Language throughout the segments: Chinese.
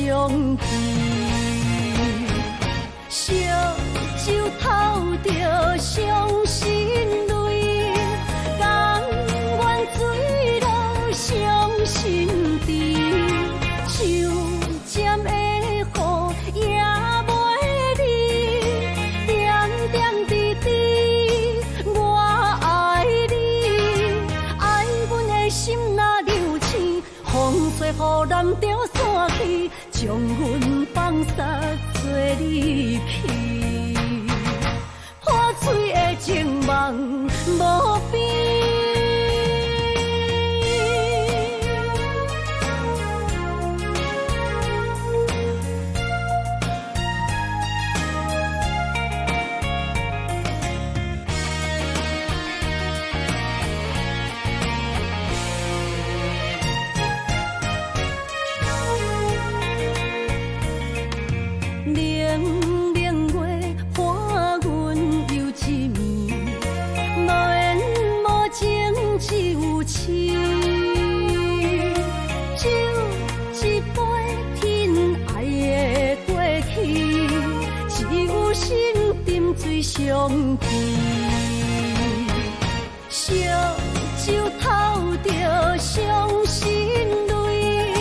相见，烧酒偷着伤心泪，甘愿醉落伤心地，手尖的雨也袂离，点点滴滴我爱你，爱阮的心若流星，风吹雨淋着散去，将阮放撒做离去，破碎的情梦无边。冷冷月伴阮又一暝，无缘无情只有痴。酒一杯疼爱的过去，只有心沉醉相见。烧酒偷着伤心泪，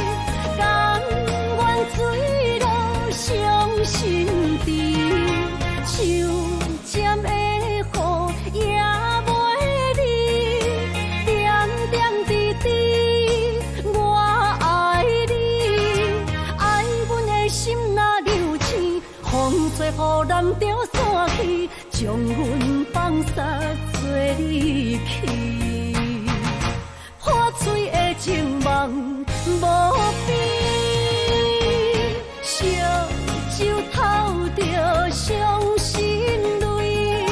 甘愿醉落伤心地，手尖的雨也袂离，点点滴滴我爱你，爱阮的心若流星，风吹雨淋着散去，将阮放撒做离去，破碎的情梦无边。烧酒偷着伤心泪，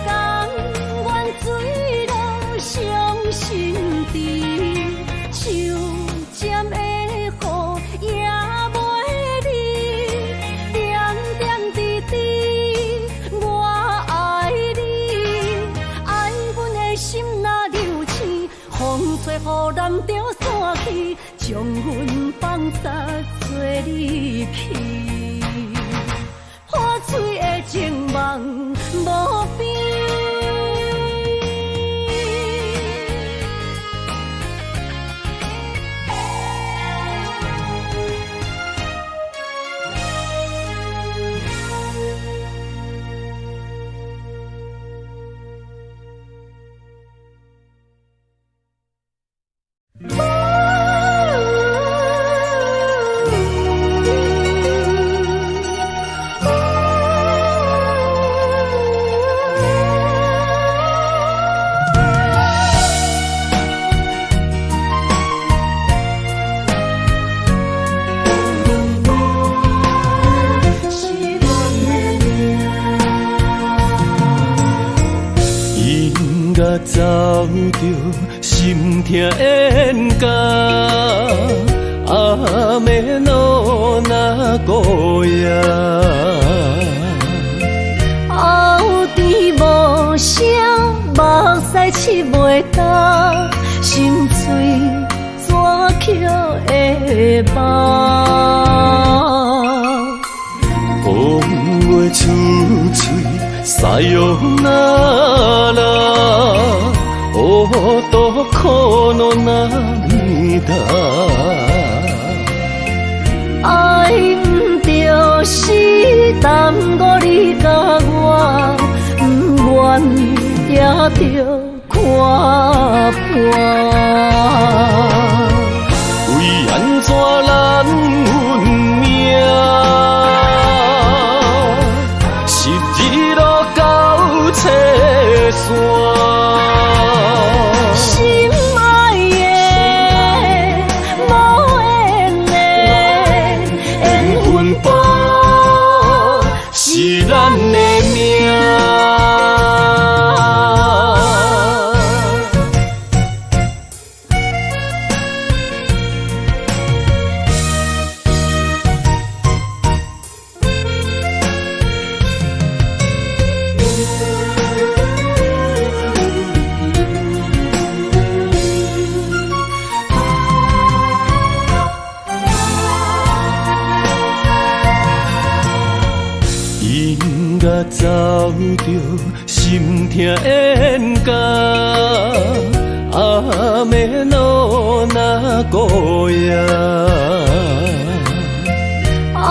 甘愿醉落伤心地，手尖的雨也袂离，点点滴滴我爱你，爱阮的心若流星，风吹雨淋着散去，将阮放撒做离去，破碎的情梦无边。走着心痛冤家，暗暝路若孤夜，后甜无声，目屎拭袂干，心碎怎捡会放？风话出嘴，塞哟那拉。多苦恼那么大，爱不着是耽误你甲我，不愿也着看破。为安怎咱运命，是日落到车线。是咱的命。甲走着心痛冤家，暗暝路若孤夜。后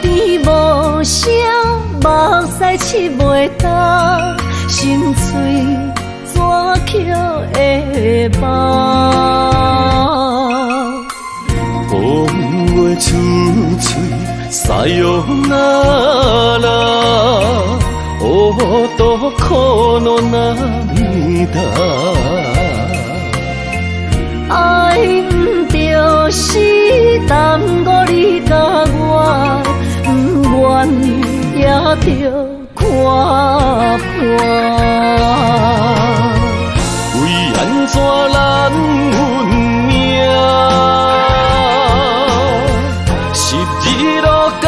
甜无声，目屎拭袂干，心碎怎捡会放？风话出嘴，撒哟那拉，哦，多苦恼那弥达。爱毋着死，耽误你甲我，不愿也着看破。为安怎咱运命，十字路到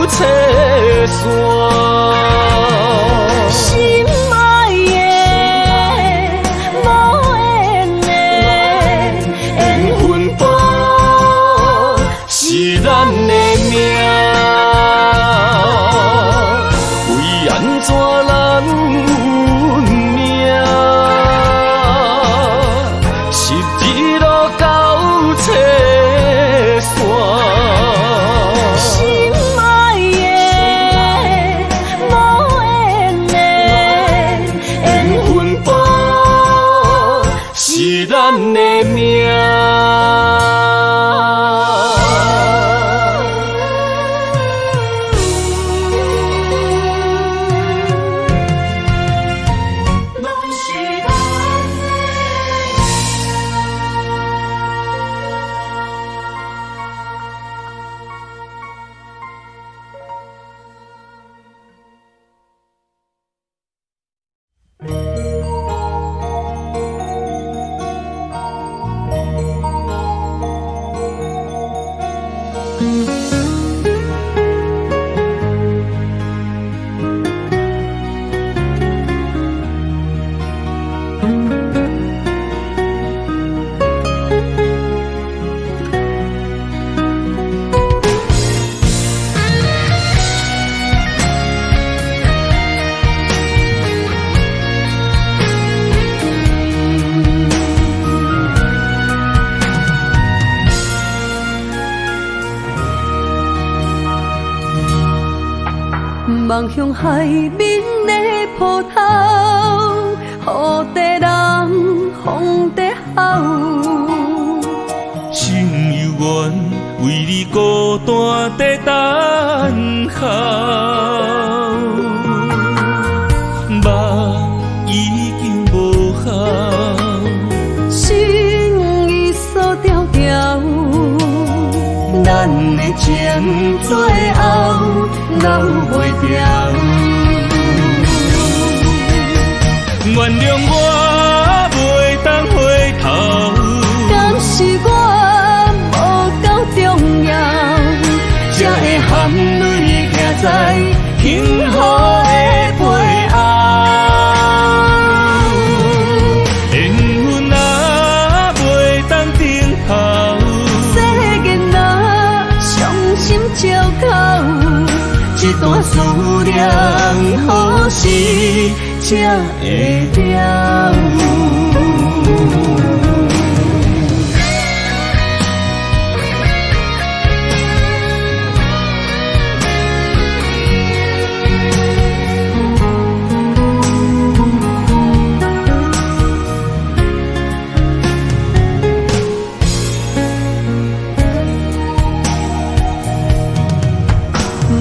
车线。心爱的，无缘的，缘分簿是咱的命。为安怎咱运命，十字路到车线。心爱的，无缘的，缘分簿是咱的命。望向海面的波涛，雨地人风地吼。心犹原为你孤单在等候，目已经无效，心已锁条条，咱的情最后留袂掉。原谅我袂当回头，敢是我无够重要，才会含泪行在幸福的背后。缘分啊袂当停靠，世间若伤心借口，一段思念何时才会了？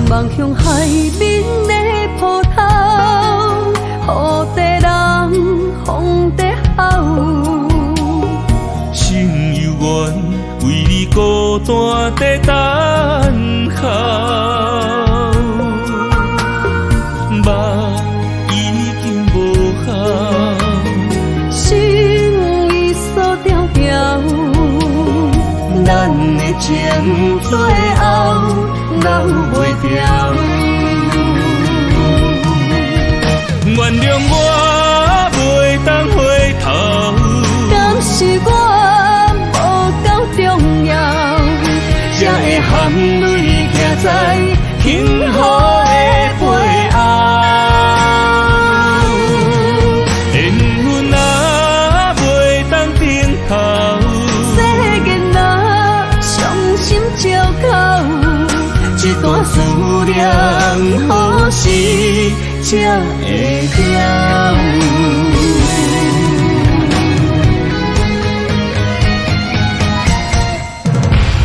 望向海面的波涛，雨地人风地吼。心犹原为你孤单在等候，目已经无效，心已锁条条，咱的情最后留袂掉。原谅我袂当回头，敢是我无够重要，才会含泪行在幸福的背后。才会了。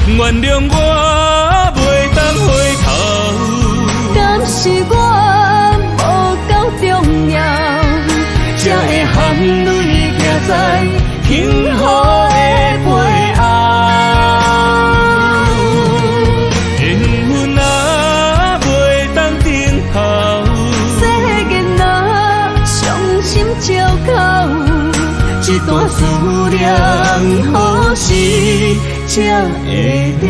原谅我袂当回头，敢是我无够重要，才会含泪行在幸福的背后。缘分啊袂当等候，世间若伤心借口，一段思念何时才会了？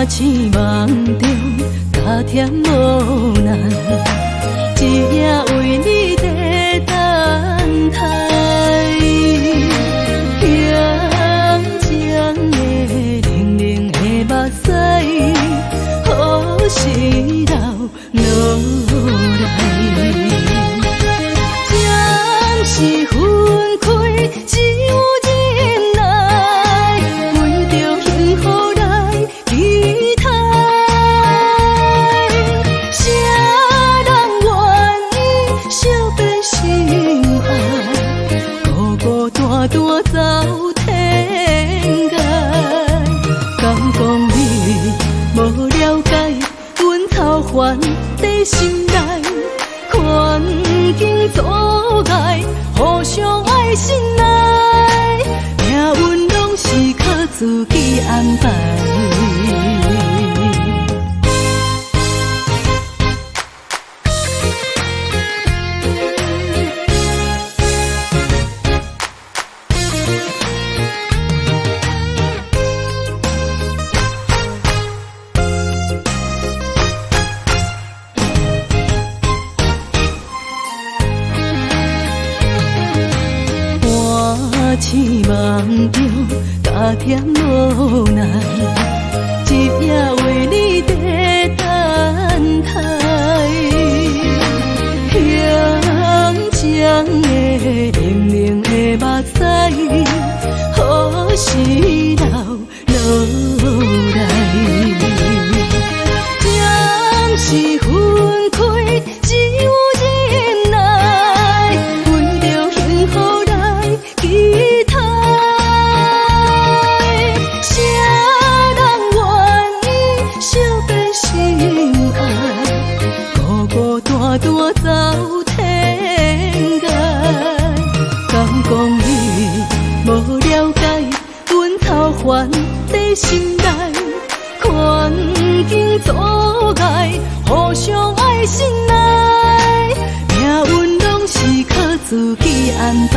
醒梦中，加添无奈，一夜为你在等待。香江的冷冷的目屎，何时流落来？暂时分开，只有忍耐，为着幸福来期待。谁人愿意惜别心爱，孤孤单单走天涯？敢讲你无了解，阮操烦在心内。环境阻碍，互相爱心爱，命运拢是靠自己安排。醒梦中，加添无奈，一夜为你在等待。香江的冷冷的目屎，何时流来？暂时分开，只有忍耐，为着幸福来期待。谁人愿意惜别心爱，孤孤单单走天涯？敢讲你无了解，阮操烦在心内。环境阻碍，互相爱心爱，命运拢是靠自己安排。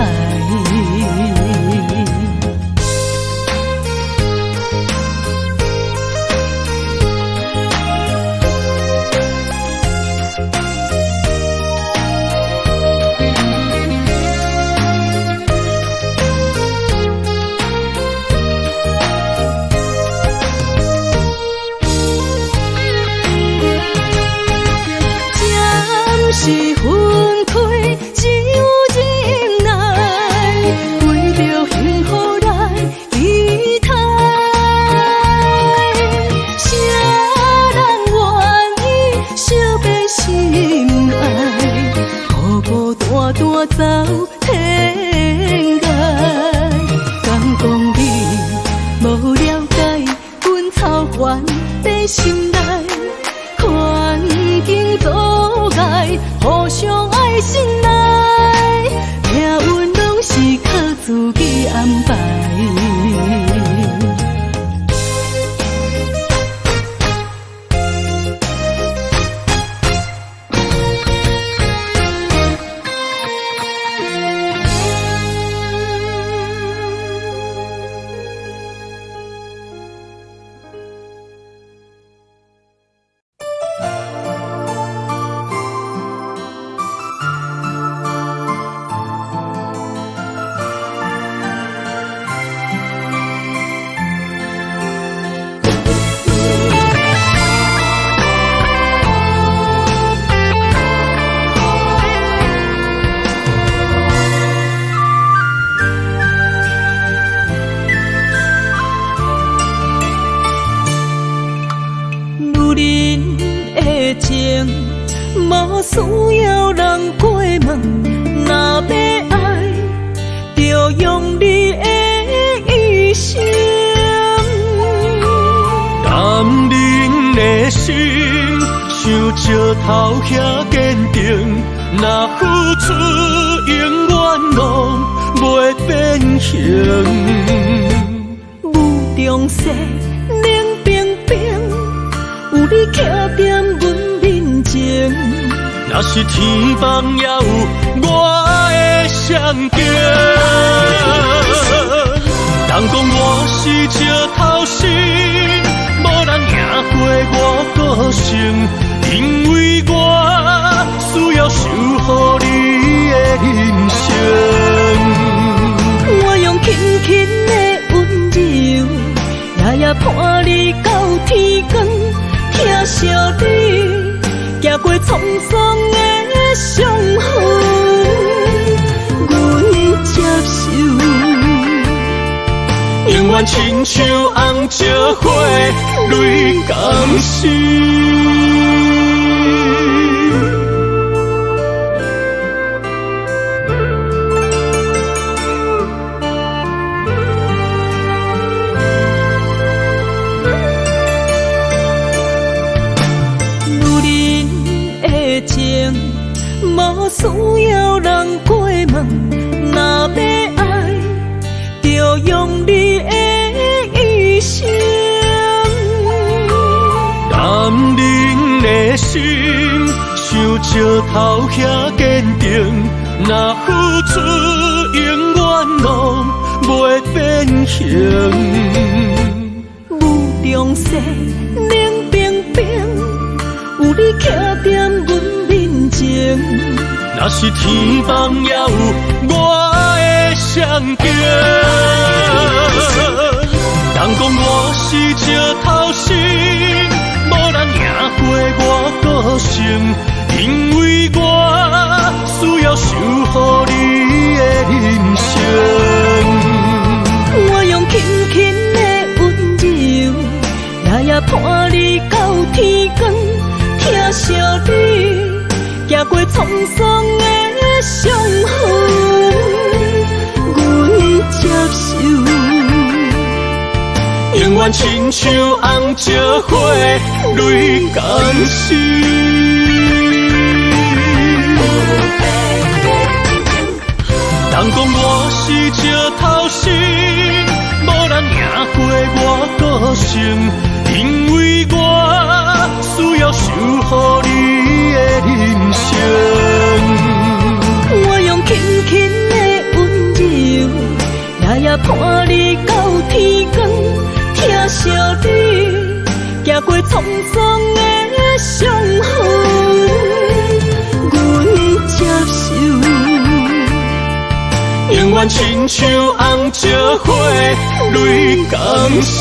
暂时分开，只有忍耐，为着幸福来期待。谁人愿意惜别心爱，孤孤单单走天涯？敢讲你无了解，阮操烦在心内。环境阻碍，互相爱心爱，命运拢是靠自己安排。情，无需要人过问。若要爱，就用你的一生。男人的心，像石头遐坚定，若付出，永远拢袂变形。无中生，冷冰冰，有你徛在阮面前。若是天放也有我的双镜，人讲我是石头心，无人赢过我个性，因为我需要守护你的人生。我用轻轻的温柔，夜夜伴你到天光，疼惜你，行过沧桑的伤痕，阮接受。永远亲像红石花，泪甘心。无需要人过问，若要爱，就用你的一生。男人的心，像石头遐坚定，若付出，永远拢袂变形。无中生，冷冰冰，有你徛在阮面前。若是天放也有我的双镜，人讲我是石头心，无人赢过我个性，因为我需要守护你的人生。我用轻轻的温柔，夜夜伴你到天光，疼惜你，行过沧桑的伤痕，阮接受。永远亲像红石花，泪甘心。人讲我是石头心，无人赢过我个性，因为我需要守护你的人生。我用轻轻的温柔，夜夜伴你到天光，疼惜你，行过沧桑的伤痕，阮接受。永远亲像红石花，泪甘心。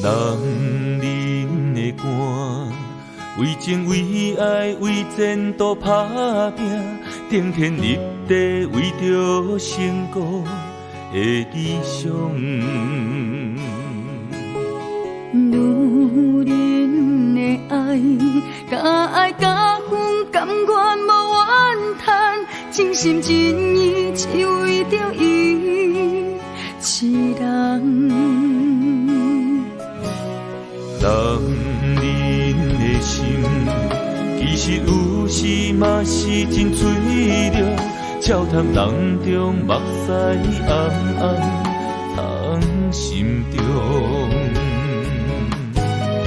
男人的肝，为情为爱为前途打拼，顶天立地为着成功的理想。女人的爱，甲爱甲恨，甘愿无怨叹，真心真意只为着伊一人。男人的心，其实有时嘛是真脆弱，笑谈人中目屎暗暗，心中。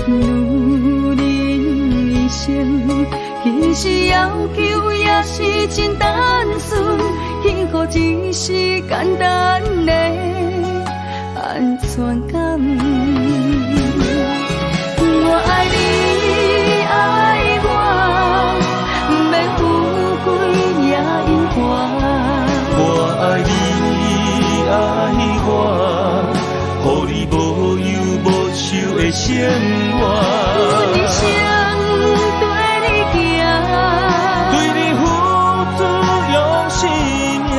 女人一生，其实要求也是真单纯，幸福只是简单的安全感。我爱你，爱我，不免富贵也永华。我爱你，爱我，予你无忧无愁的生活。一生对你行，对你付出用生命，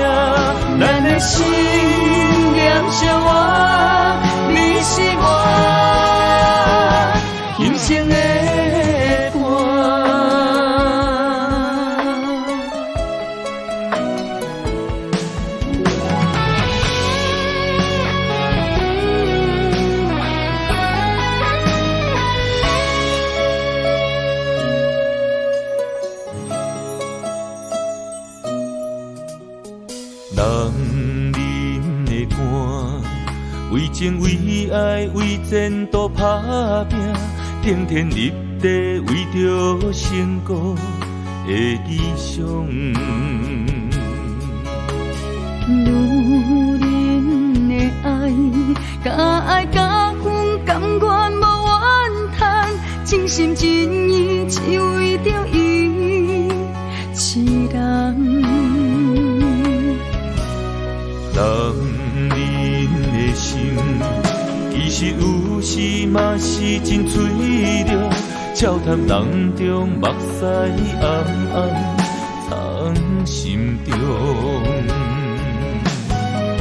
咱的心念相活，你是我今生的为情为爱为前途打拼，天天立地为着成功的理想。女人的爱，甲爱甲恨甘愿无怨叹，真心真意只为着伊一人。心其实有时嘛是真脆弱，笑谈人中目屎暗暗藏心中。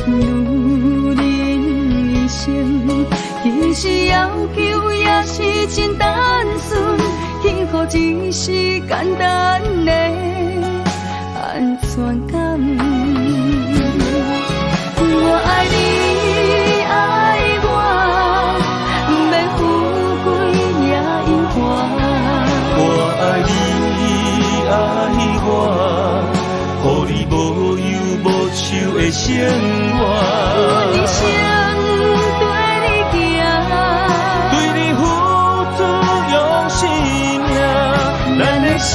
女人一生，其实要求也是真单纯，幸福只是简单的安全感。我爱你，爱我，不免富贵也永华。我爱你，爱我，予你无忧无愁的生活。一生对你行，对你付出用生命，咱的心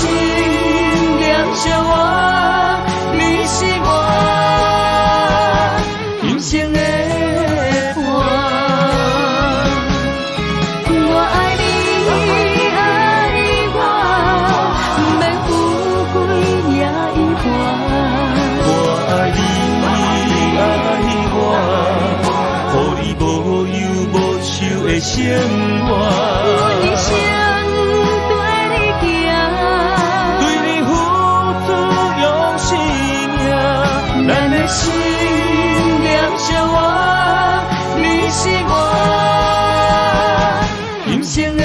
念相活，你是我今生的伴。我爱你，爱我，不免富贵也永华。我爱你，爱我，予你无忧无愁的生活。一生对你行，对你付出用生命，咱的心相活，你是我今生的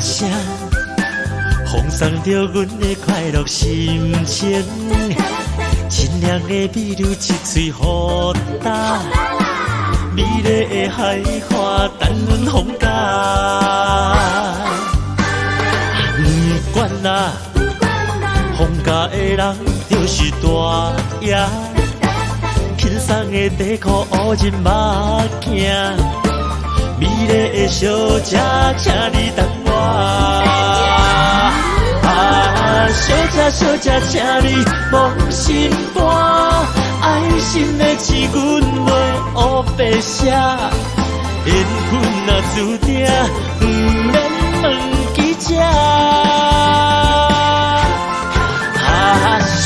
声，奉送着阮的快乐心情。清凉的美女一嘴好干，美丽的海花等阮风干。不管啦，风家的人就是大爷，轻松的地裤乌日目镜。美丽的小姐，请你等我。小姐，小姐，请你放心肝，爱心的字阮袂乌白写，缘分若注定，不免问记者。小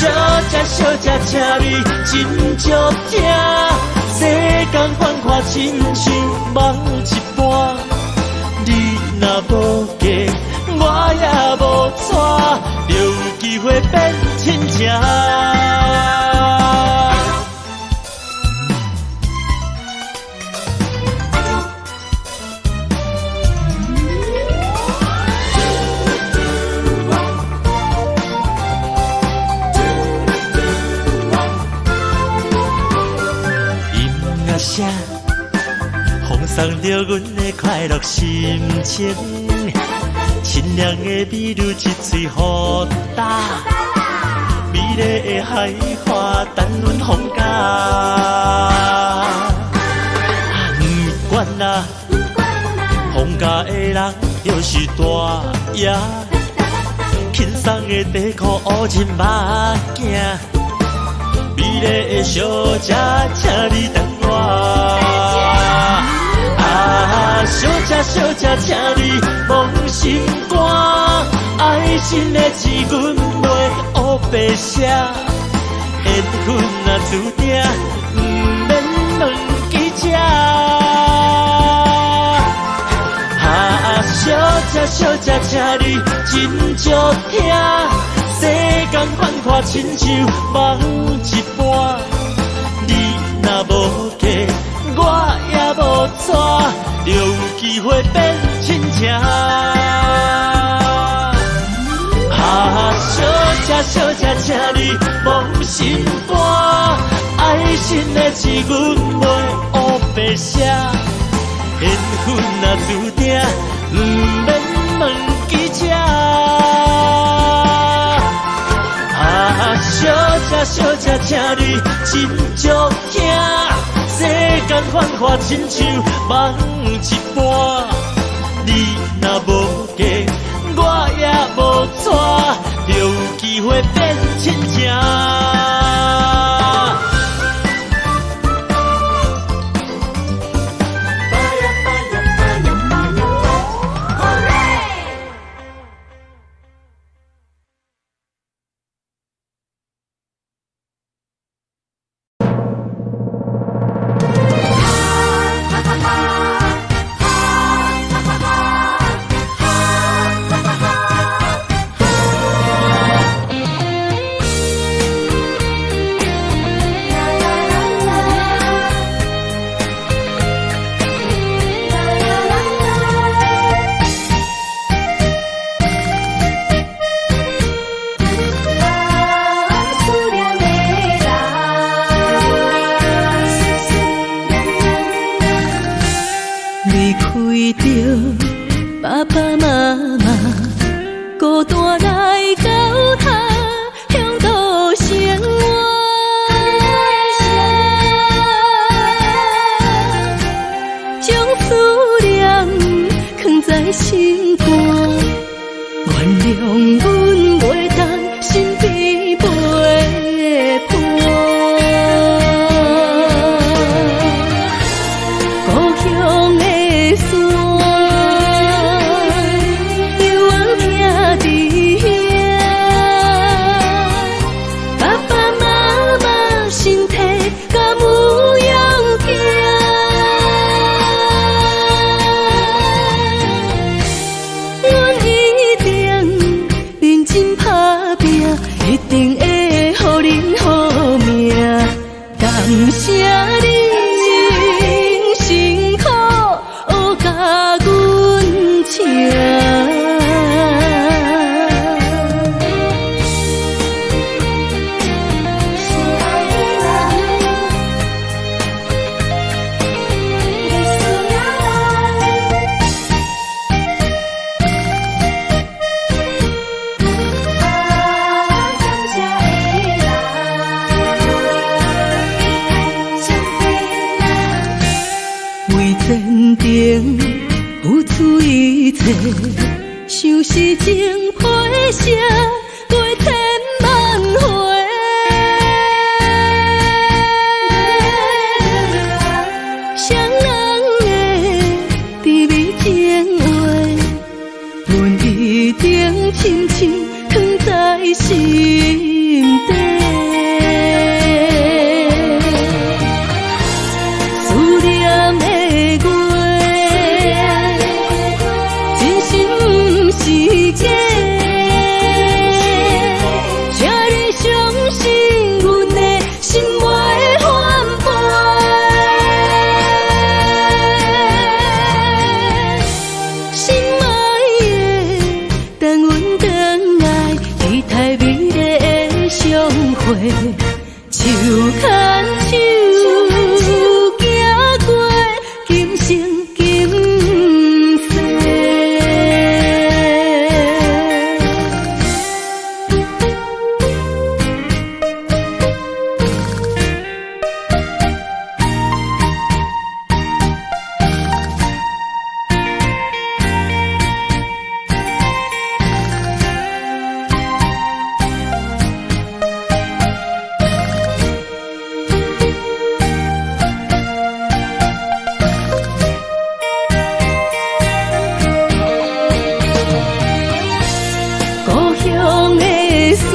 姐，小只，请你真足疼。世间繁华亲像梦一般，你若无嫁，我也无娶，就有机会变亲情。奉送着阮的快乐心情，清凉的美女一嘴好打，美丽的海花等阮放假。不管啦，放假的人又是大爷，轻松的地裤乌真目镜，美丽的小姐，请你等我。小姐，请你放心肝，爱心的字阮袂黑白写，缘分若注定，不免问记者。小姐，请你真足疼，世间繁华亲像梦一般，你若无嫁，我也无娶。就有机会变亲情。小姐，请你放心肝，爱心的字阮袂黑白写，缘分若注定，不免问记者。小姐，请你真足疼。世间繁华亲像梦一般，你若无嫁，我也无娶，就有机会变亲情。付出一切，像是情批写过千万回。双人的甜蜜情话，阮一定深深藏在心底。手牵手行过今生今世。故乡的山，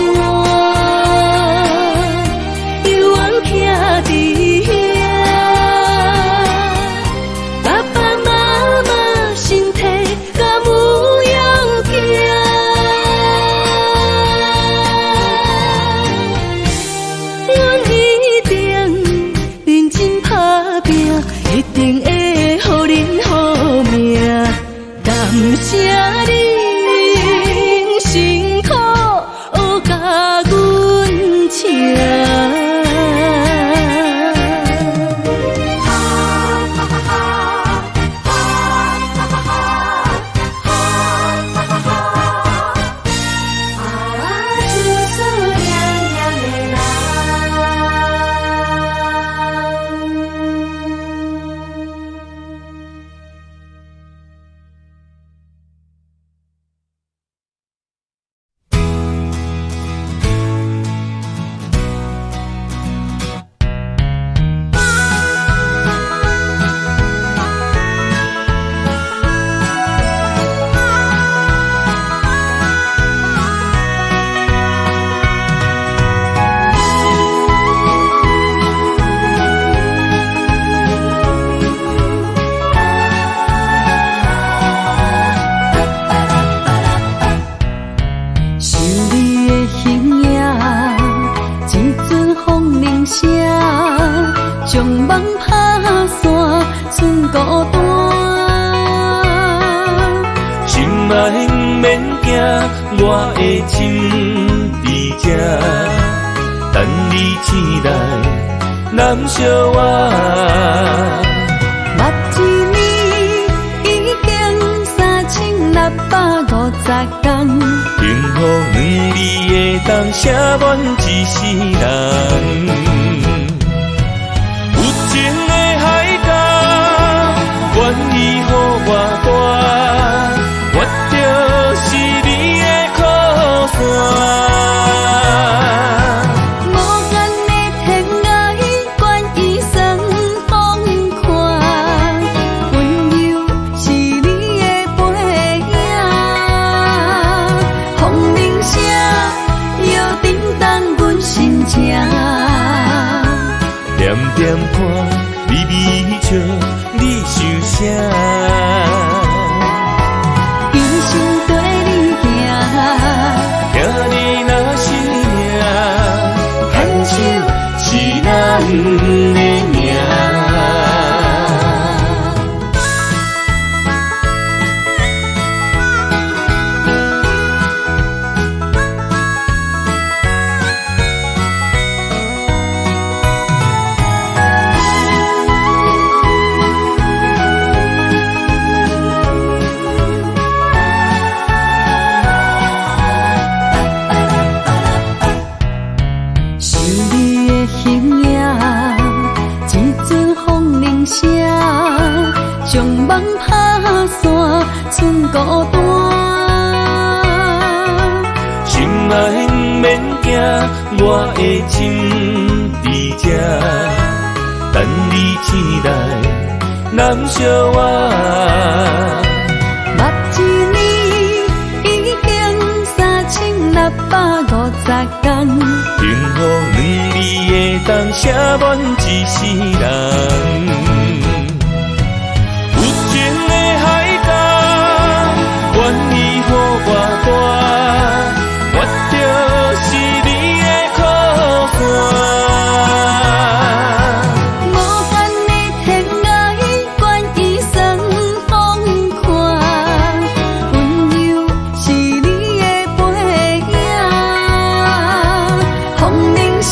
犹原徛伫遐。爸爸妈妈身体甲有样行，阮一定认真打拼，一定会予恁好命。感谢你。辛苦学甲阮请。将梦打散，剩孤单。心爱毋免惊，我的心伫这，等你醒来，难相我。目一年已经3650天，幸福两字会当写满一世人。情的海港，愿意予我跋，我就是你的靠山。无间的天涯，愿意算风看，温柔是你的背影，风铃声摇叮当阮心情。点点看，微微笑，你想啥？一生跟你行，听你若是命，牵手是咱的命。将梦打散，剩孤单。心爱毋免惊，我的心伫这，等你醒来，难相我。目一年已经3650天，幸福两字会当写满一世人。风铃声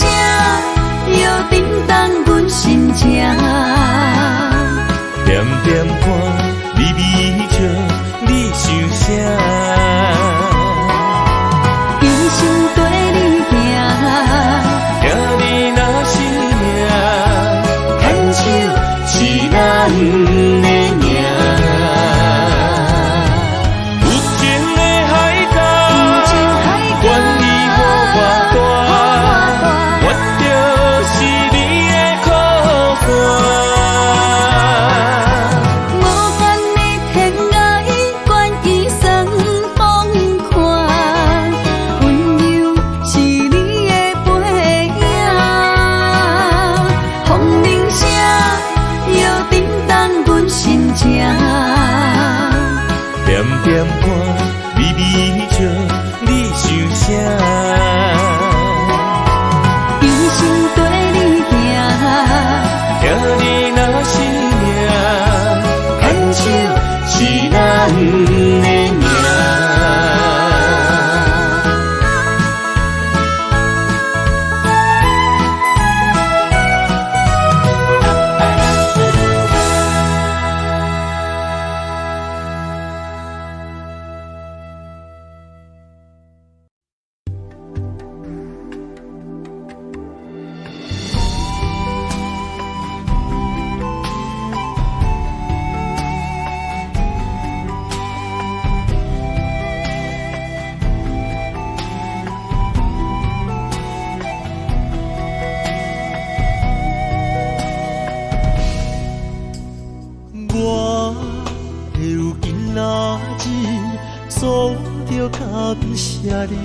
你，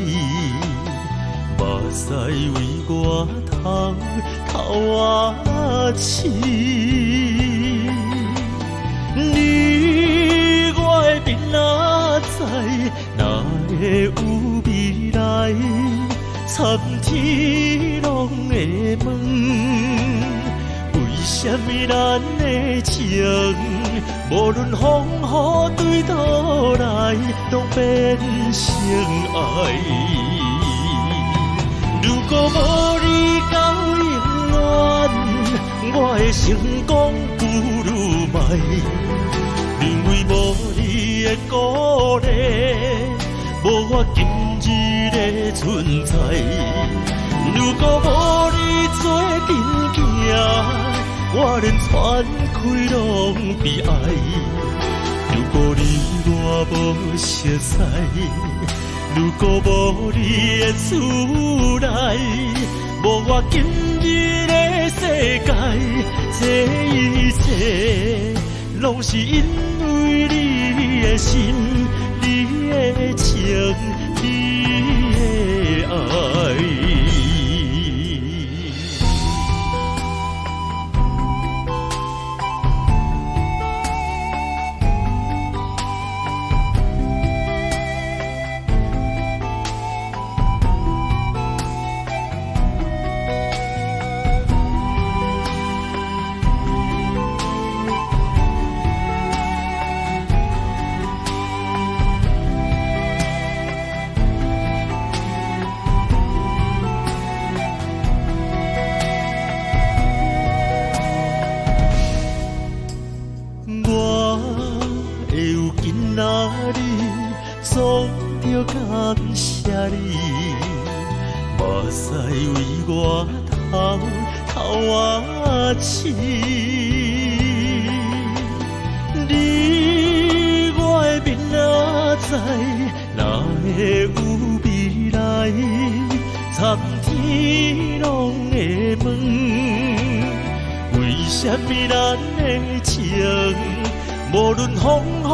目屎为我头刺。你我的面哪知，哪会有未来？参天拢会问，为什么咱的情，无论风雨对倒来，拢变成爱？如果无你到永远，我的成功不如卖。因为无你的鼓励，无我今日的存在。如果无你做阵行，我连喘气拢悲哀。如果你我无熟识，如果无你的出来，无我今日的世界，这一切拢是因为你的心，你的情，你的爱。总着感谢你，目屎为我头刺。你我的面哪知，哪会有未来？参天拢会问，为什么咱的情，无论风雨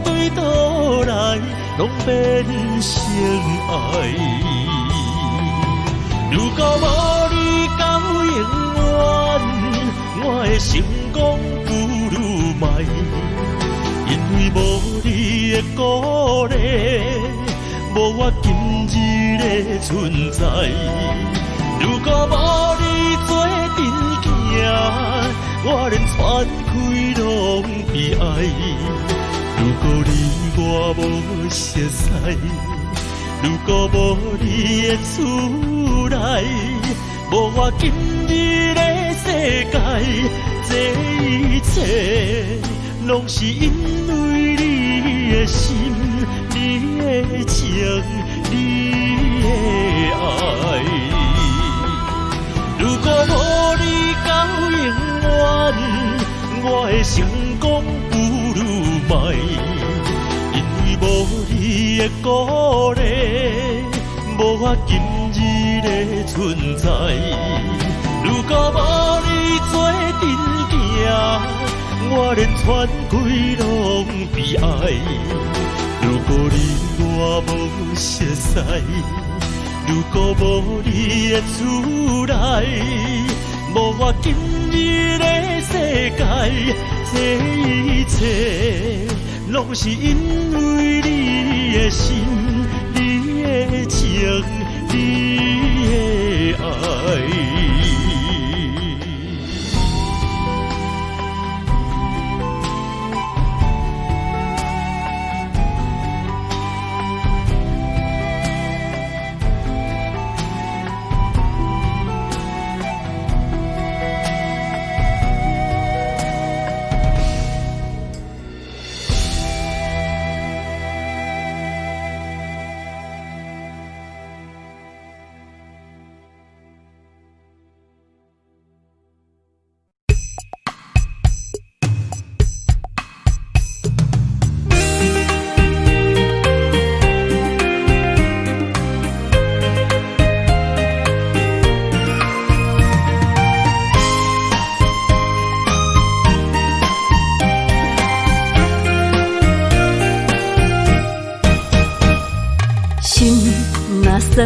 对倒来，拢变成爱。如果无你到永远，我的成功不如卖。因为无你的鼓励，无我今日的存在。如果无你做阵行，我连喘气拢悲哀。如果你我无熟识，如果无你的出来，无我今日的世界，这一切拢是因为你的心，你的情，你的爱。如果无你到永远，我的成功不如卖。无你的鼓励，无我今日的存在。如果无你做阵行，我连喘气拢悲哀。如果你我无熟识，如果无你的出来，无我今日的世界，这一切拢是因为你的心，你的情，你的爱。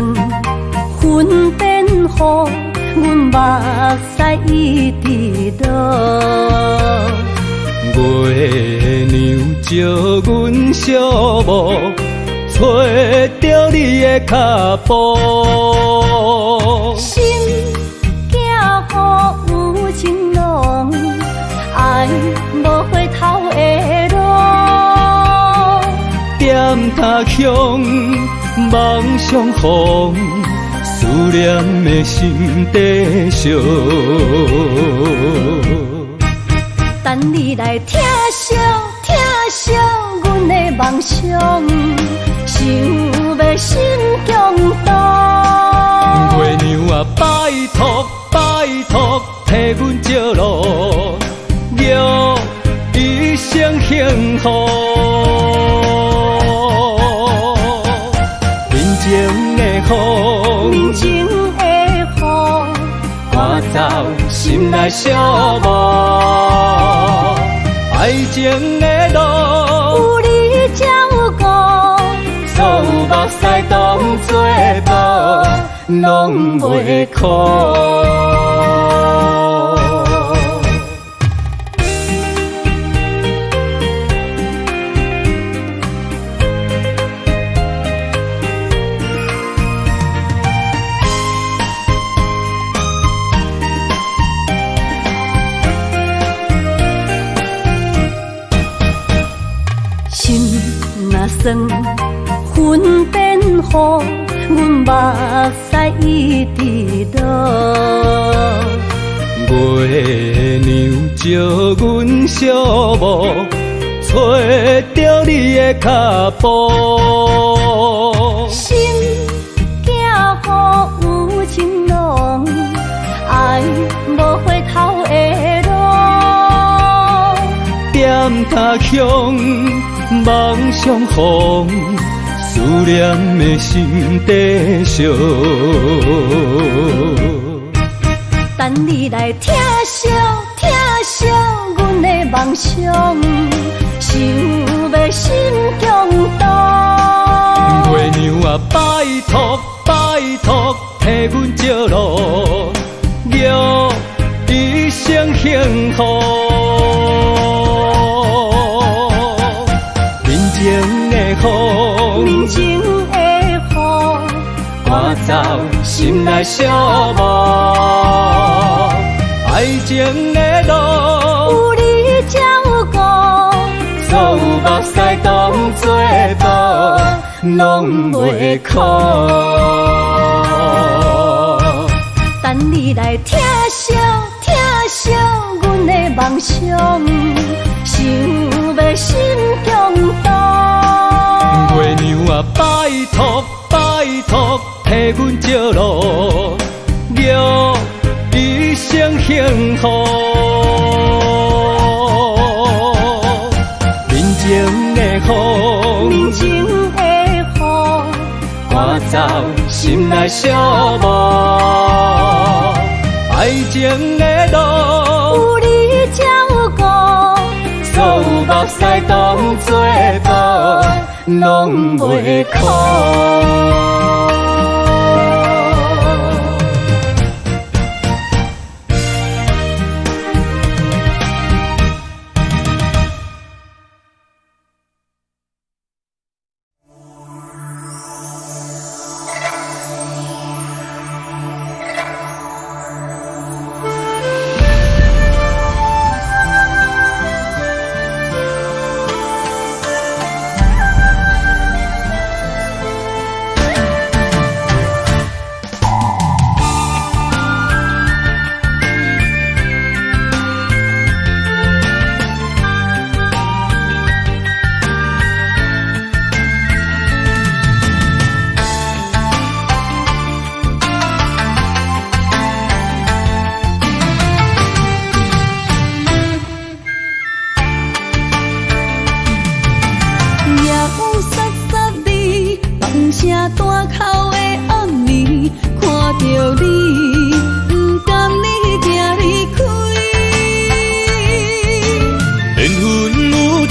霜，云变雨，阮目屎一直落。月娘照阮小墓，找着你的脚步。心行予有情浓，爱无回头的路。点他乡，梦相逢，思念的心底烧。等你来听惜听惜阮的梦想，想要心强大。月娘啊，拜托拜托，替阮照路，愿一生幸福。面前的雨，面前的雨，赶走心内小无。爱情的路，有你才有我，所有目屎当作无，拢袂苦。心若酸，云变雨，阮目屎一直落。月娘照阮小墓，找着你的脚步。心行予有情浓，爱无回头的路。点他乡，梦相逢，思念的心底烧。等你来听惜听惜阮的梦想，想要心强大。月娘啊，拜托拜托，替阮照路，愿一生幸福。面前的雨，面前的雨，赶走心内小无。爱情的路，有你才有我，所有目屎当作无，拢袂苦。等你来听惜听惜阮的梦想，想要心强大。月娘啊，拜托拜托，替阮照路，愿一生幸福。面前的雨，面前的雨，赶走心内小无。爱情的路，有你才有我，所有目屎当作无，拢袂苦。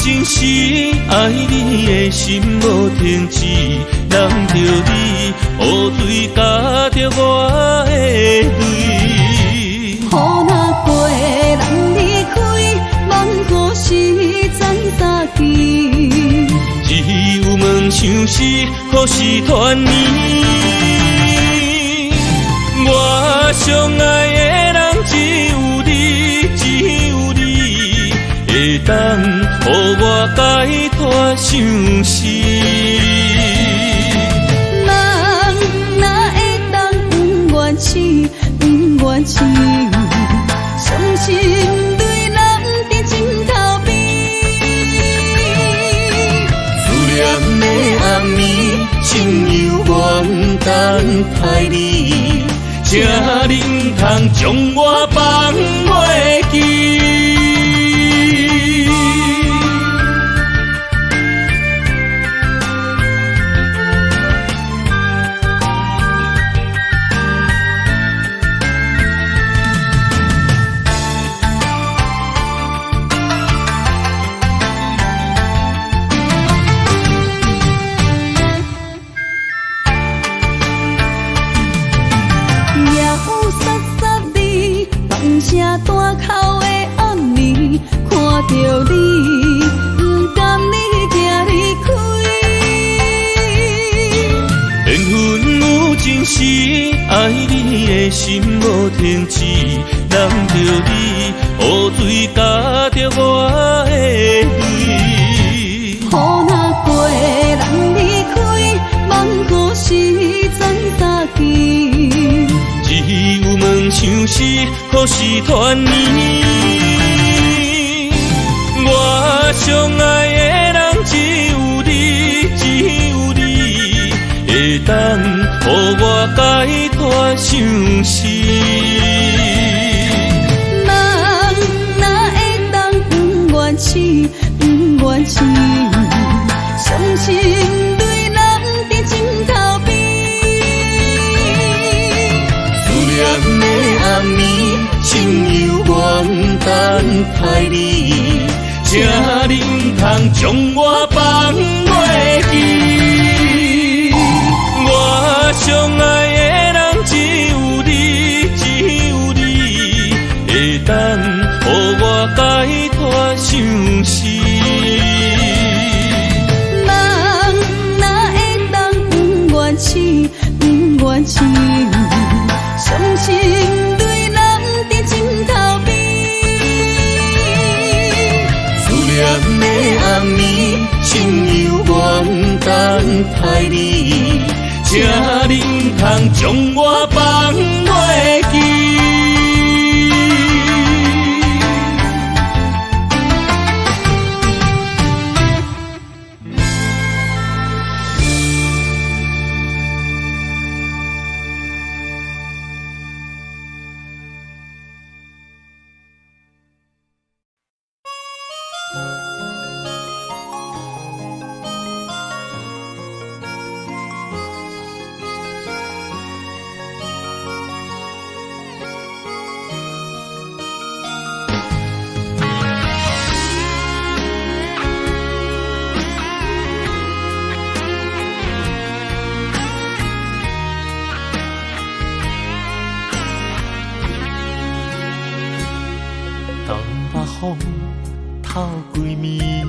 真是爱你的心无停止，人着你雨水加着我的泪。雨若过，人离开，望雨时知早起。只有问像是何时团圆？我相爱的人只有你，只有你，会当予我解脱相思。人哪会当不愿痴，不愿痴？伤心对人伫枕头边。思念的暗暝，亲友我不等待你，请你不通将我放袂记。声大口的暗暝，看着你，不甘你行离开。缘分有情时，爱你的心无停止。难着你，雨水加着我的泪。雨若过，人离开，望雨时知早起。只有问像是何时团圆？我相爱的人只有你，只有你，会当予我解脱相思。人哪会当不愿痴，不愿痴？伤心对人伫枕头边。思念的暗暝，亲友我不等待你，请你不通将我放袂记。我相爱的人只有你，只有你，会当予我解脱相思。人哪会当不愿痴，不愿痴？伤心对人伫枕头边。思念的暗暝，亲友我不等待你，请你不通将我放袂记。风透规暝，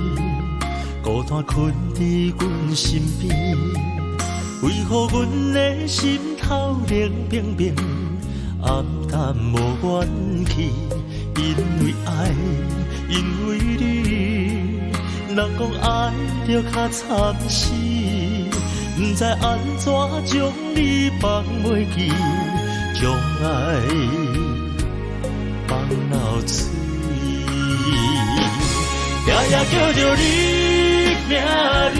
孤单困伫阮身边，为何阮的心头冷冰冰，暗淡无元气？因为爱，因为你，人讲爱着较惨死，不知安怎将你放袂记，将爱放流水。夜夜叫着你名字，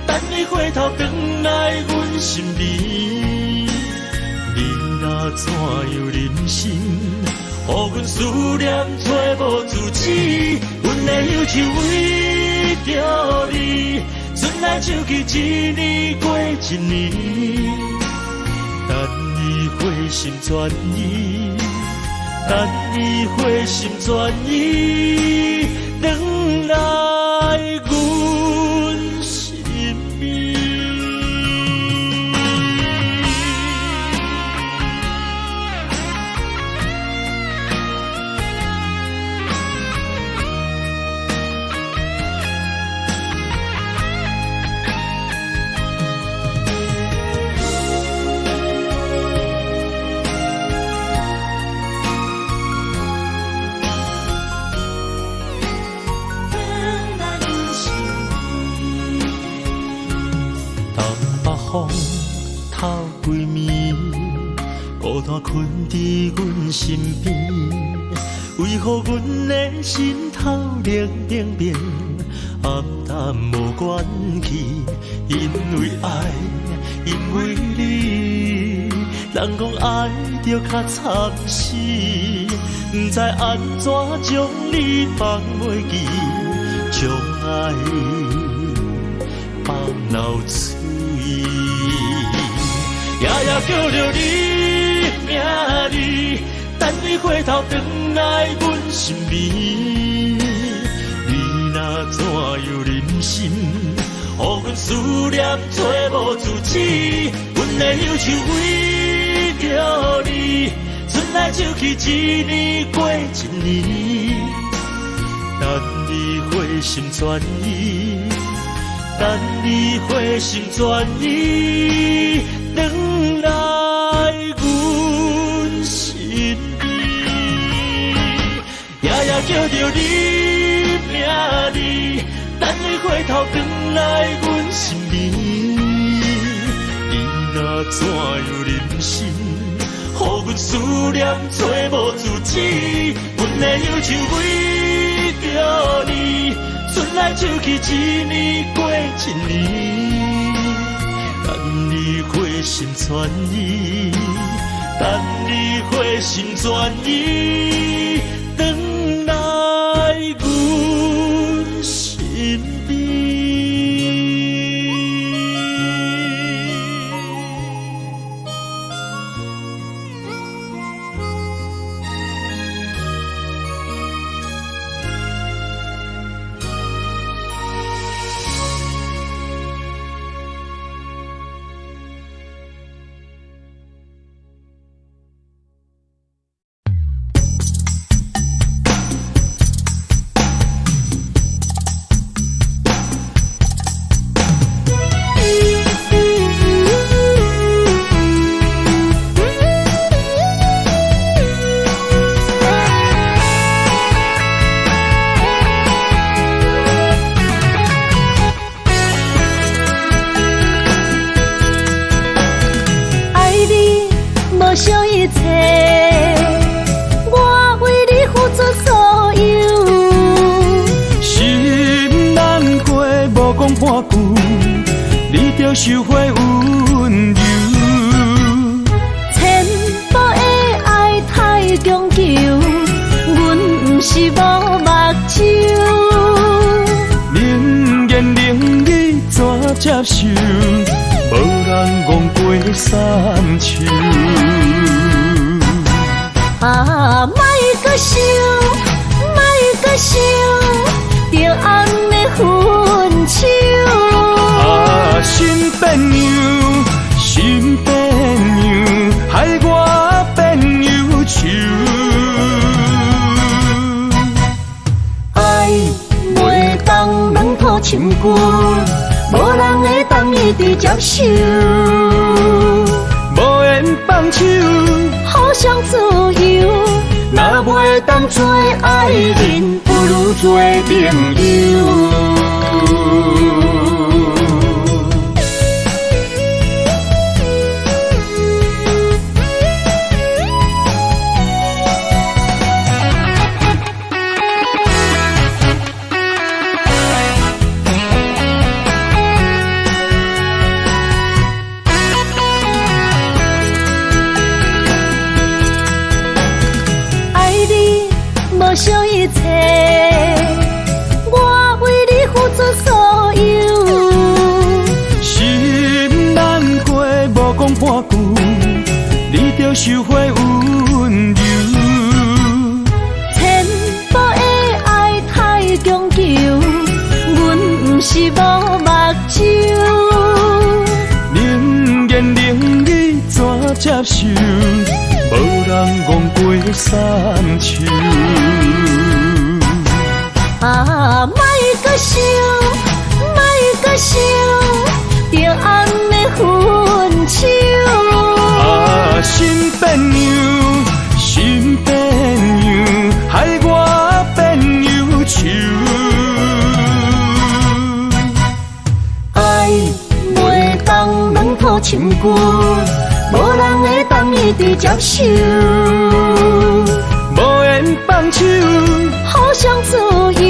等你回头转来阮身边。你若怎样忍心，予阮思念找无自止？阮的忧愁为着你，转来手去一年过一年。等你回心转意，等你回心转意，回来阮身边。孤单困伫阮身边，为何阮的心头冷冷冰，暗淡无元气？因为爱，因为你，人讲爱着较惨死，不知安怎将你放袂记，将爱放流水。夜夜叫着你名字，等你回头转来阮身边。你若怎样忍心，予阮思念找无自知？阮的忧愁为着你，春来秋去一年过一年。等你回心转意，等你回心转意，回来阮身边。夜夜叫着你名字，等你回头转来阮身边。你若怎样忍心，予阮思念找无自知？阮的忧愁为着你，春来秋去一年过一年。等你回心转意，等你回心转意，回来阮身边。收回温柔，千步的爱太强求，阮不是无目睭。冷言冷语怎接受？无人戆过三秋。啊，莫搁想，莫搁想，着红的分手。啊，心变样，心变样，害我变忧愁。爱袂当软土深根，无人会当一直接受。无缘放手，互相自由，若袂当做爱人，不如做朋友。想一切，我为你付出所有。心难过，无讲半句，你着收回温柔。千步的爱太强求，阮不是无目睭。冷言冷语怎接受？无人戆过三秋。啊，莫搁想，莫搁想，着红的分手。啊，心变样，心变样，害我变忧愁。爱袂当软土深根，无人会当一直伫接受，无缘放手，互相左右。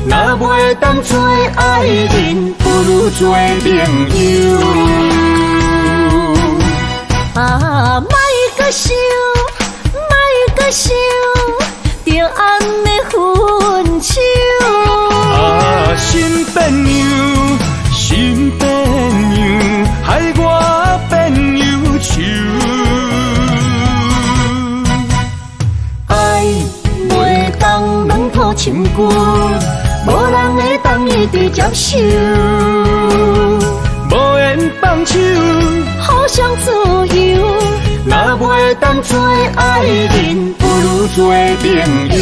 若袂当做爱人，不如做朋友。啊，莫搁想，莫搁想，着暗的分手。啊，新朋友，新朋友，害我变忧愁。爱袂当软土深旧，无人会当伊伫接受。无缘放手，互相左右。若袂当做爱人，不如做朋友。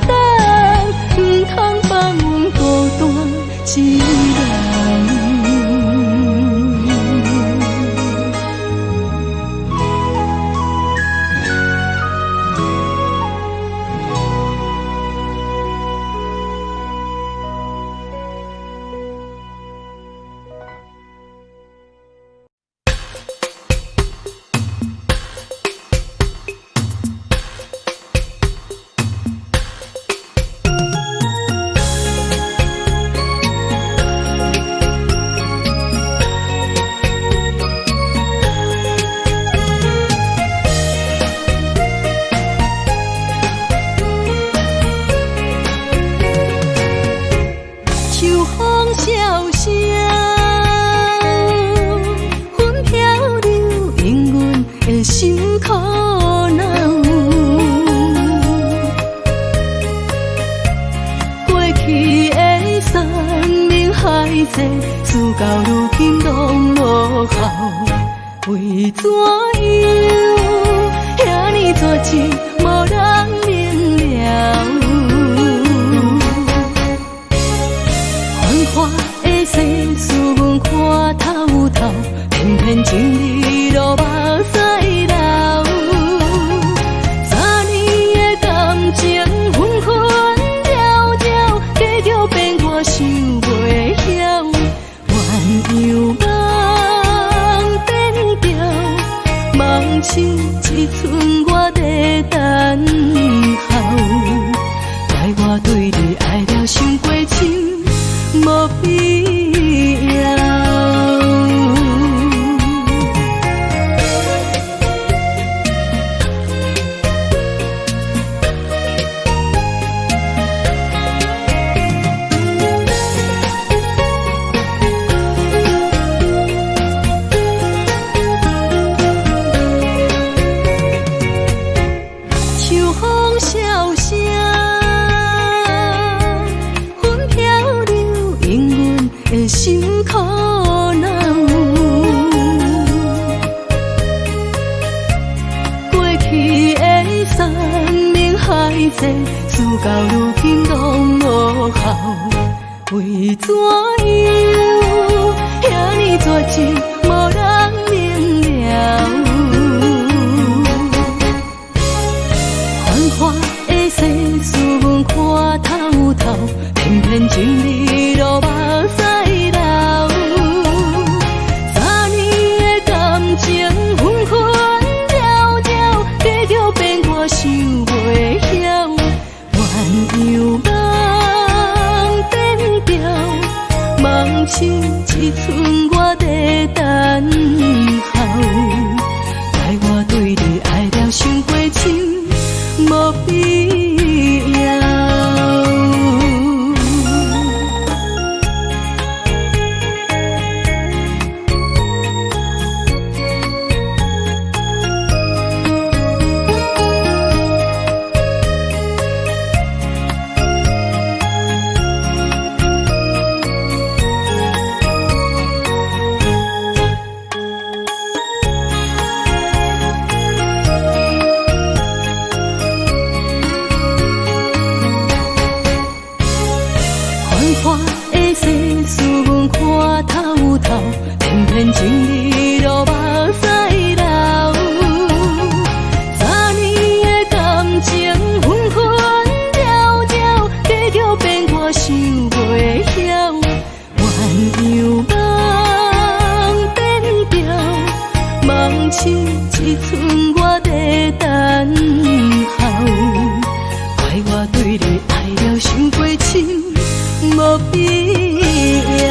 等，唔通放阮孤单一人。秋风萧萧，云飘流，因阮的心苦恼。过去的山盟海誓，事到如今拢无效，为怎样遐尼绝情，无人明了。繁华的世事，阮看透透，偏偏情义路目屎流。3年的感情，分分扰扰，结局变我想袂晓。鸳鸯梦变调，梦醒一寸我在等候。怪我对你爱了伤过深。无必要。秋风萧萧。的心苦恼，过去的山盟海誓，事到如今拢无效，为怎样遐尼绝情，无人明了。繁华的世事，阮看透透，偏偏情义路目屎。分分扰扰，结局变我想袂晓。鸳鸯梦变调，梦醒一寸我在等候。怪我对你爱了伤过深，无必要。繁华的世事，阮看透透，偏偏情义路目屎流。3年的感情，分分扰扰，结局变我想袂晓。鸳鸯梦变调，梦醒一寸我在等候。怪我对你爱了伤过深。无必要。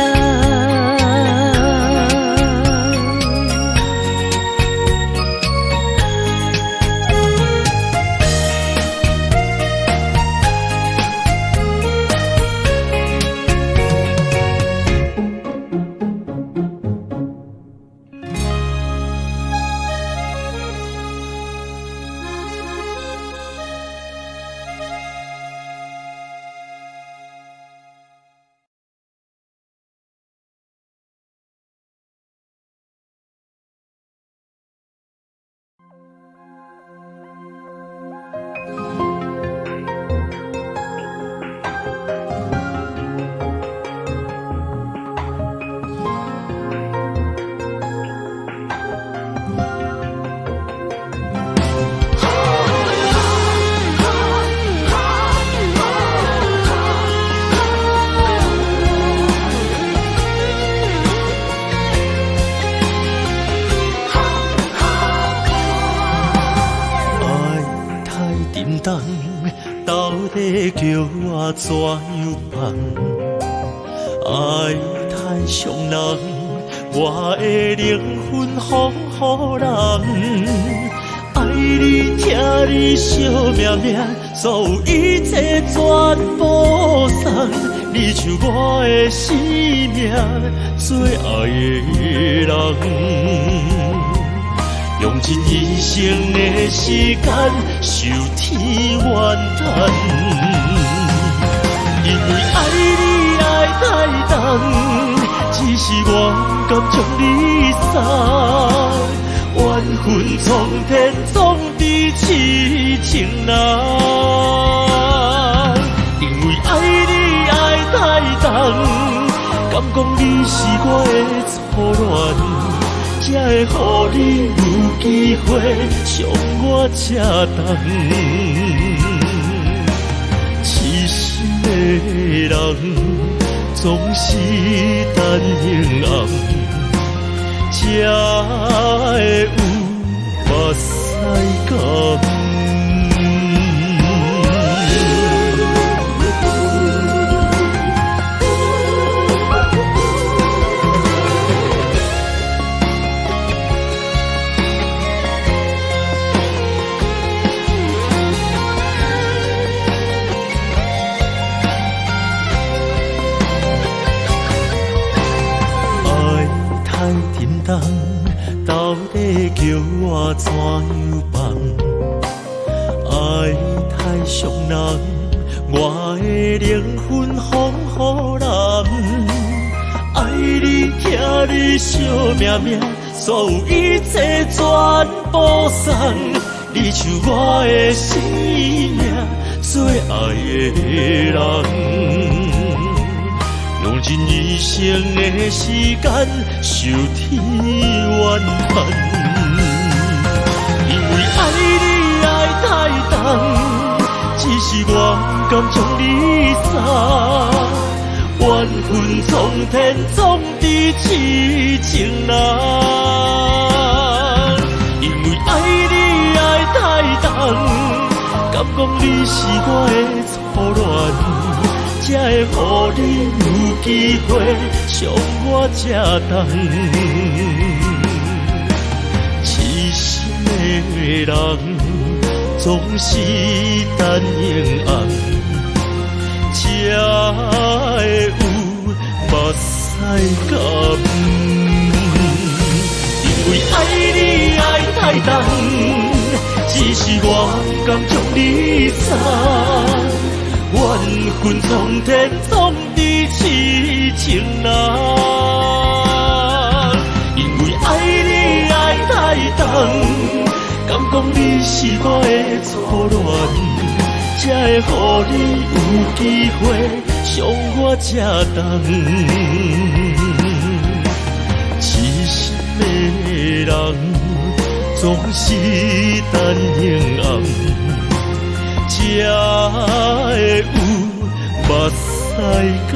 我怎样放？爱太伤人，我的灵魂付予人。爱你，疼你，惜命命，所有一切全部送。你像我的生命，最爱的人。用尽一生的时间，受天怨叹。因为爱你爱太重，只是我不甘将你送。缘分从天总地痴情人，因为爱你爱太重，敢讲你是我的初恋。才会予你有机会伤我这重，痴心的人总是等永暗，才会有目屎感。到底叫我怎样放？爱太伤人，我的灵魂付予人。爱你，疼你，惜命命，所有一切全部送。你像我的生命，最爱的人。用尽一生的时间，受天怨叹。因为爱你爱太重，只是我不甘将你送。缘分从天总地痴情人，因为爱你爱太重，敢讲你是我的初恋。才会予你有机会伤我这重，痴心的人总是等永暗，才会有目屎感。因为爱你爱太重，只是我不甘将你送。缘分从天总地痴情人，因为爱你爱太重，敢讲你是我的初恋，才会予你有机会伤我这重。痴心的人总是等永暗。才会有目屎感。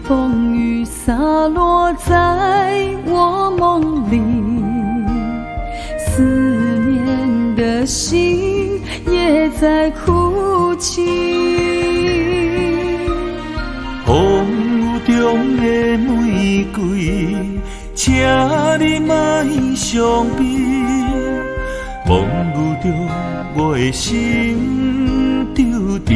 风雨洒落在我梦里，思念的心也在哭泣。风雨中的玫瑰，请你莫伤悲。风雨中我的心丢低。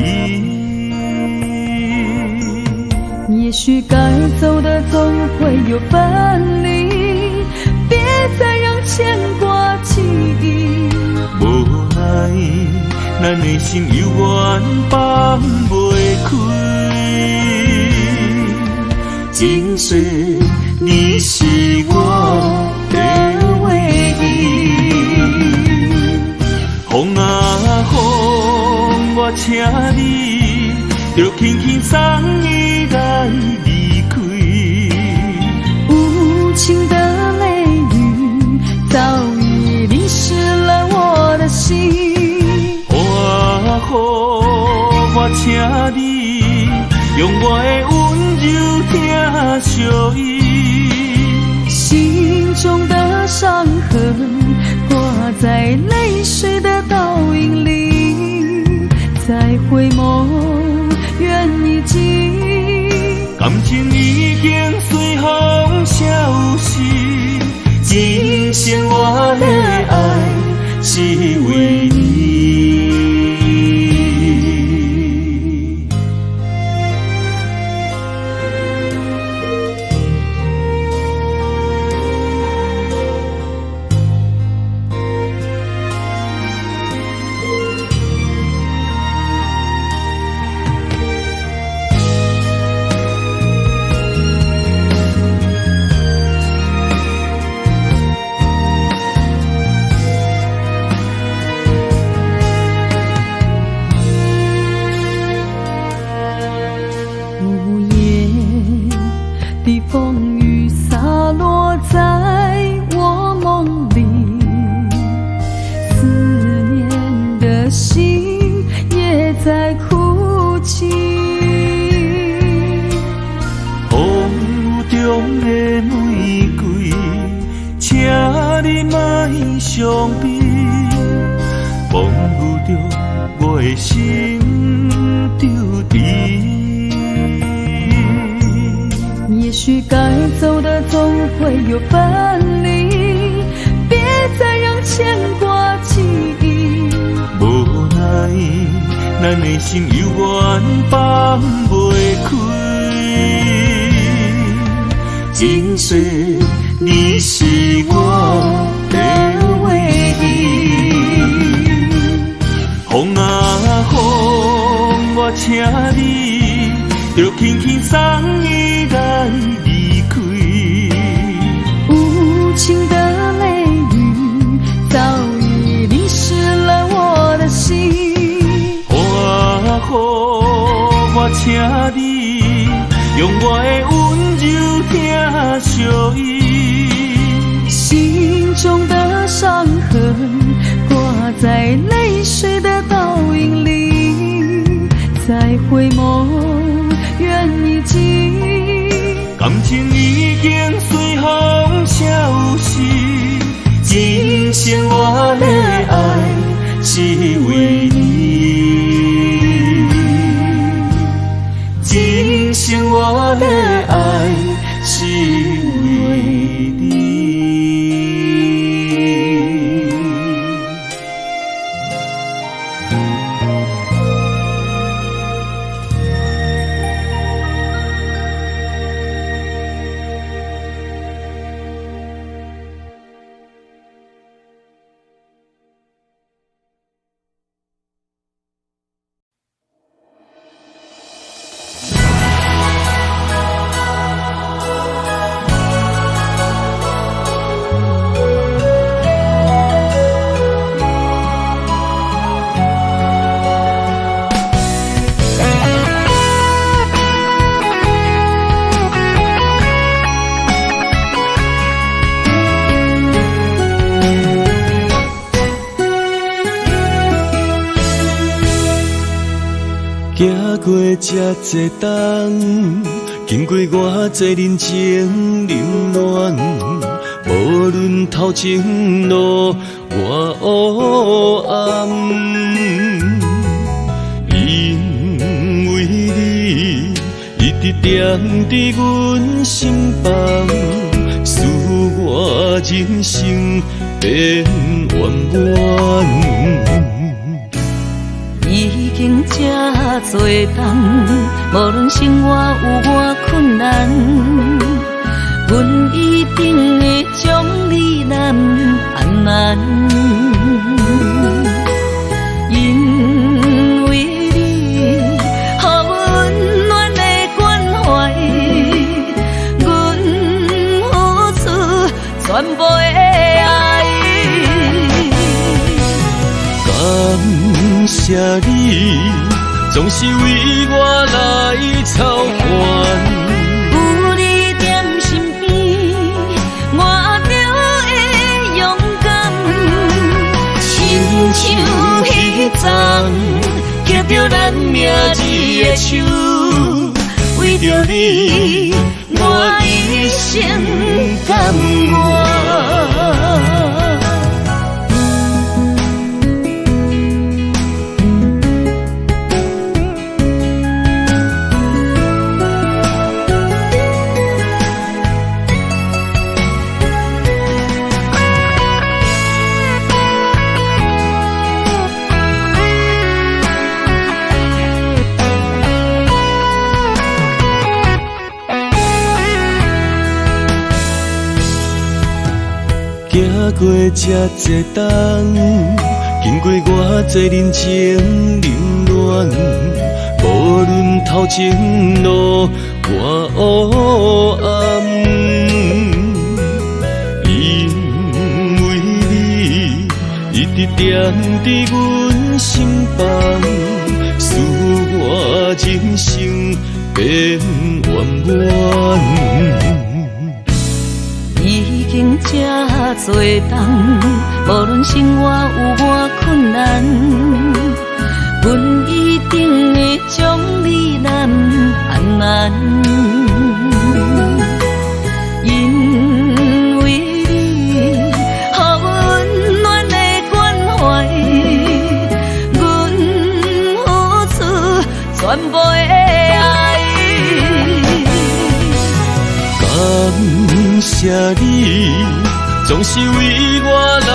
也许该走的总会有分离，别再让牵挂继咱的心犹原放袂开。今世你是我的唯一，风啊风，我请你就轻轻送伊来离开。无情的雷雨早已淋湿了我的心。风啊风，我请你用我的温柔疼惜伊。心中的伤痕挂在泪水的倒影里，再回眸愿已尽，感情已经随风消失，今生我的爱是为你。风雨洒落在我梦里，思念的心也在哭泣。风中的玫瑰，请你莫伤悲，忘不着我的心丢低。也许该走的总会有分离，别再让牵挂记忆。无奈，咱的心犹原放袂开。今世你是我的唯一，风啊风，我请你就轻轻送伊来离开。无情的雷雨早已淋湿了我的心。风啊风，我请你用我的温柔疼惜伊。心中的伤痕挂在泪水的倒影里，再回眸愿已尽，感情已经随风消失，今生我的爱是为你，今生我的爱是为你。行过这多冬，经过偌济人情冷暖，无论头前路偌黑暗，因为你一直踮伫阮心房，使我人生变圆满。已经这多冬，无论生活有偌困难，阮一定会将你揽安满。因谢你，总是为我来操烦。有你踮身边，我就会勇敢，亲像彼昨握着咱名字的手，为着你，我一生甘愿。行过这多冬，经过偌多人情冷暖，无论头前路偌黑暗，因为你一直踮伫阮心房，使我人生变圆满。已经这多冬，无论生活有偌困难，阮一定会将你南安安。因为你，予温暖的关怀，阮付出全部的爱。感谢你，总是为我来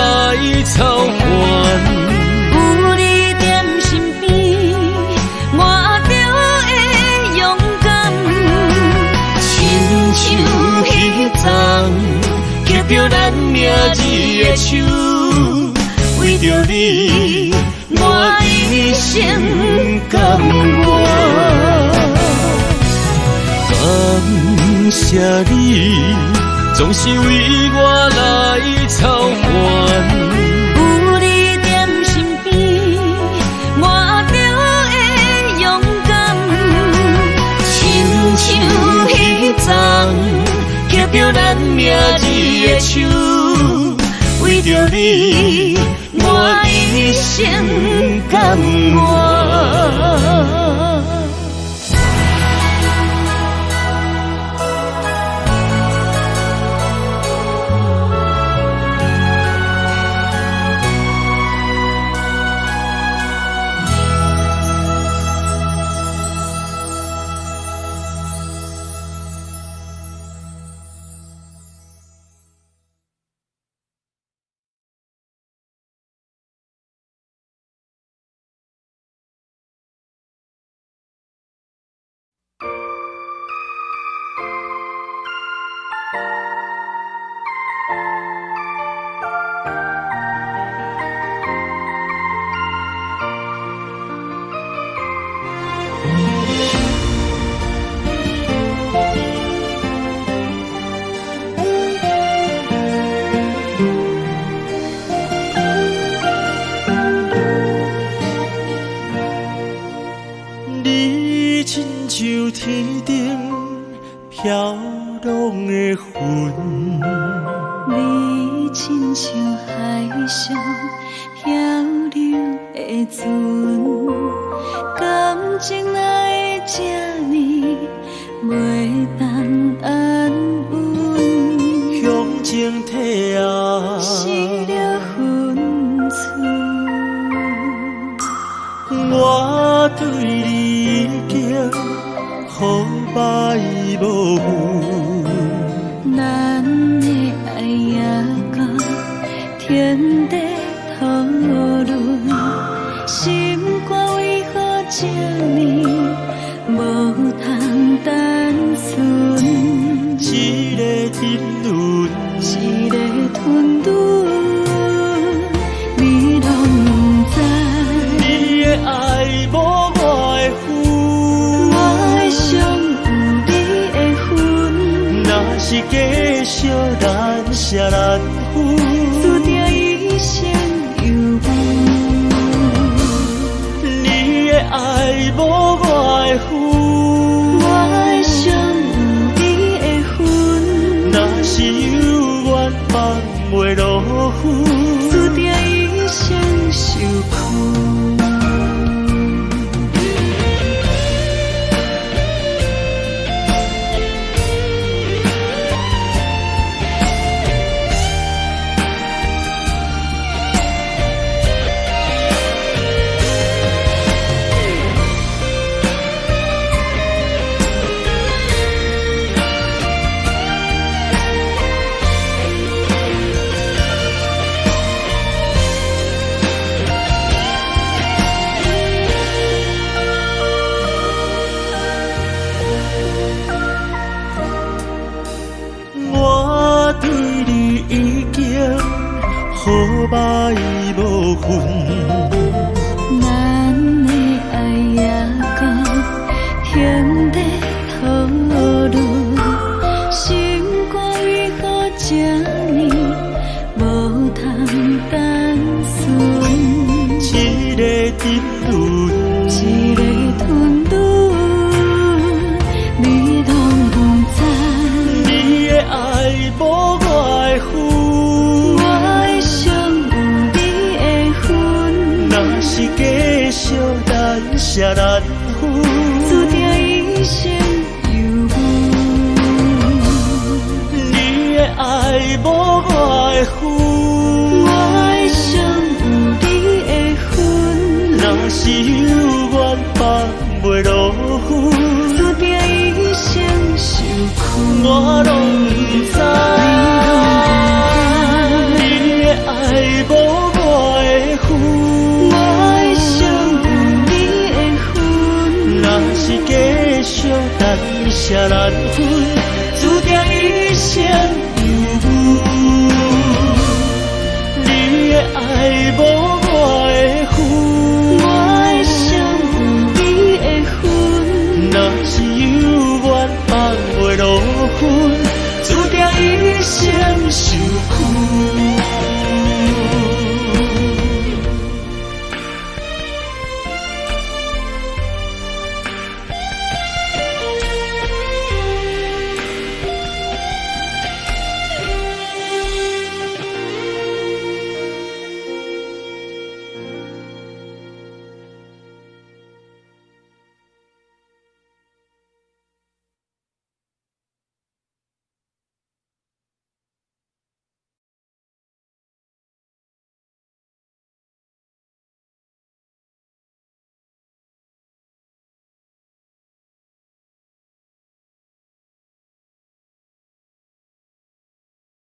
操烦。有你踮身边，我就会勇敢，亲像彼昨握着咱名字的手，为着你，我一生甘愿。感谢你，总是为我来操烦。有你踮身边，我就会勇敢，亲像彼昨握着咱名字的手，为着你，我一生甘愿。你亲像天顶飘浪的云，你亲像海上漂流的船，感情哪会这呢袂当安稳？向前体啊，失了分寸。我对你已经好歹无分，咱的爱也到天地讨论，心肝为何这呢无通单纯？一个沉沦，一个吞吞，你拢不知。你的爱无我的份，我的伤有你的份，若是假惜难舍难分，注定一生有舍难分，注定一生有你的爱无我的份，我的伤有你的份，若是有缘放袂落雨，注定一生受困。我拢不知，你的爱无我的份，我的伤有你的份，若是继续难舍难分，注定一生有你的爱无我